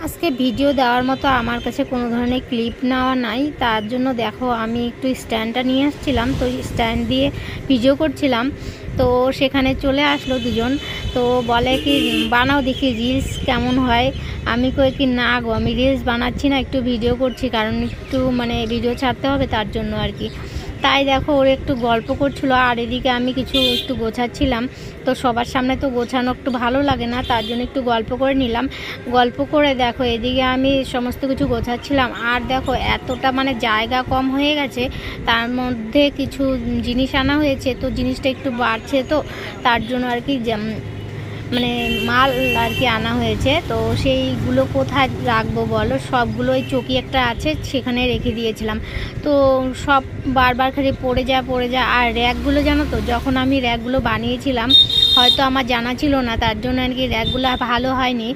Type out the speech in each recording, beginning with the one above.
আজকে ভিডিও দেওয়ার মতো আমার কাছে কোনো ধরনের ক্লিপ নেওয়া নাই, তার জন্য দেখো আমি একটু স্ট্যান্ডটা নিয়ে আসছিলাম, তো স্ট্যান্ড দিয়ে ভিডিও করছিলাম। তো সেখানে চলে আসলো দুজন, তো বলে কি বানাও দেখি রিলস কেমন হয়। আমি কই কি না গো, আমি রিলস বানাচ্ছি না, একটু ভিডিও করছি, কারণ একটু মানে ভিডিও ছাড়তে হবে তার জন্য আর কি। তাই দেখো ওর একটু গল্প করছিল, আর এদিকে আমি কিছু একটু গোছাচ্ছিলাম। তো সবার সামনে তো গোছানো একটু ভালো লাগে না, তার জন্য একটু গল্প করে নিলাম। গল্প করে দেখো এদিকে আমি সমস্ত কিছু গোছাচ্ছিলাম, আর দেখো এতটা মানে জায়গা কম হয়ে গেছে, তার মধ্যে কিছু জিনিস আনা হয়েছে, তো জিনিসটা একটু বাড়ছে, তো তার জন্য আর কি মানে মাল আর কি আনা হয়েছে। তো সেইগুলো কোথায় রাখবো বলো, সবগুলো ওই চকি একটা আছে সেখানে রেখে দিয়েছিলাম। তো সব বারবার খালি পড়ে যায়। আর র্যাকগুলো জানো তো, যখন আমি র্যাকগুলো বানিয়েছিলাম হয়তো আমার জানা ছিল না, তার জন্য আর কি র্যাকগুলো ভালো হয়নি।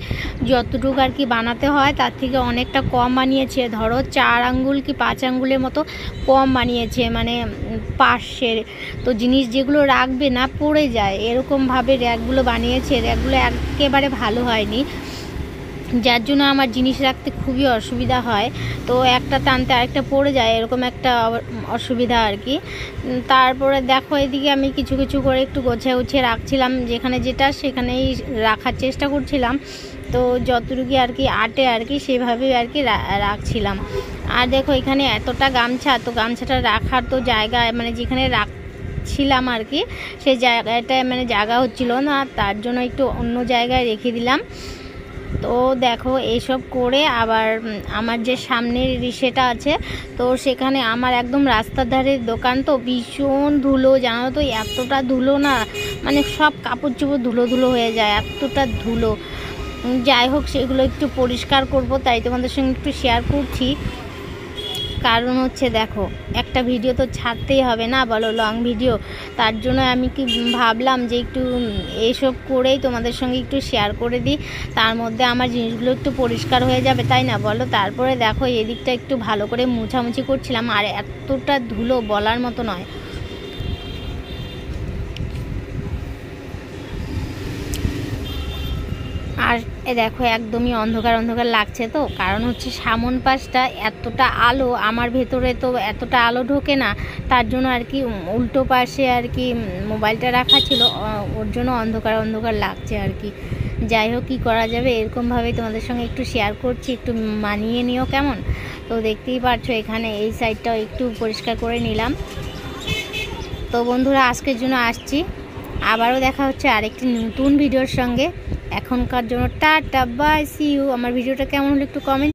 যতটুকু আর কি বানাতে হয় তার থেকে অনেকটা কম বানিয়েছে, ধরো 4 আঙ্গুল কি 5 আঙ্গুলের মতো কম বানিয়েছে, মানে পাশের। তো জিনিস যেগুলো রাখবে না পড়ে যায় এরকমভাবে র্যাকগুলো বানিয়েছে, র্যাকগুলো একেবারে ভালো হয়নি, যার জন্য আমার জিনিস রাখতে খুবই অসুবিধা হয়। তো একটা টানতে আরেকটা পড়ে যায়, এরকম একটা অসুবিধা আর কি। তারপরে দেখো এদিকে আমি কিছু কিছু করে একটু গুছিয়ে রাখছিলাম, যেখানে যেটা সেখানেই রাখার চেষ্টা করছিলাম। তো যতটুকু আর কি আটে আর কি সেভাবেই আর কি রাখছিলাম। আর দেখো এখানে এতটা গামছা, তো গামছাটা রাখার তো জায়গা মানে যেখানে ছিলাম আর কি সেই জায়গাটায় মানে জায়গা হচ্ছিল না, তার জন্য একটু অন্য জায়গায় রেখে দিলাম। তো দেখো এইসব করে আবার আমার যে সামনের রিসেটা আছে, তো সেখানে আমার একদম রাস্তার ধারের দোকান, তো ভীষণ ধুলো জানো তো, এতটা ধুলো না, মানে সব কাপড় চোপড় ধুলো ধুলো হয়ে যায়, এতটা ধুলো। যাই হোক সেগুলো একটু পরিষ্কার করব, তাই তোমাদের সঙ্গে একটু শেয়ার করছি। কারণ হচ্ছে দেখো একটা ভিডিও তো ছাড়তেই হবে না বলো, লং ভিডিও, তার জন্য আমি কি ভাবলাম যে একটু এইসব করেই তোমাদের সঙ্গে একটু শেয়ার করে দিই, তার মধ্যে আমার জিনিসগুলো একটু পরিষ্কার হয়ে যাবে, তাই না বলো। তারপরে দেখো এদিকটা একটু ভালো করে মুছামুছি করছিলাম, আর এতটা ধুলো বলার মতো নয়। আর দেখো একদমই অন্ধকার লাগছে, তো কারণ হচ্ছে সামন পাশটা এতটা আলো, আমার ভেতরে তো এতটা আলো ঢোকে না, তার জন্য আর কি উল্টো পাশে আর কি মোবাইলটা রাখা ছিল, ওর জন্য অন্ধকার লাগছে আর কি। যাই হোক কী করা যাবে, এরকমভাবেই তোমাদের সঙ্গে একটু শেয়ার করছি, একটু মানিয়ে নিও কেমন। তো দেখতেই পাচ্ছ এখানে এই সাইডটাও একটু পরিষ্কার করে নিলাম। তো বন্ধুরা আজকের জন্য আসছি, আবারও দেখা হচ্ছে আরেকটি নতুন ভিডিওর সঙ্গে। এখনকার জন্য টাটা বাই, সি ইউ। আমার ভিডিওটা কেমন হলো একটু কমেন্ট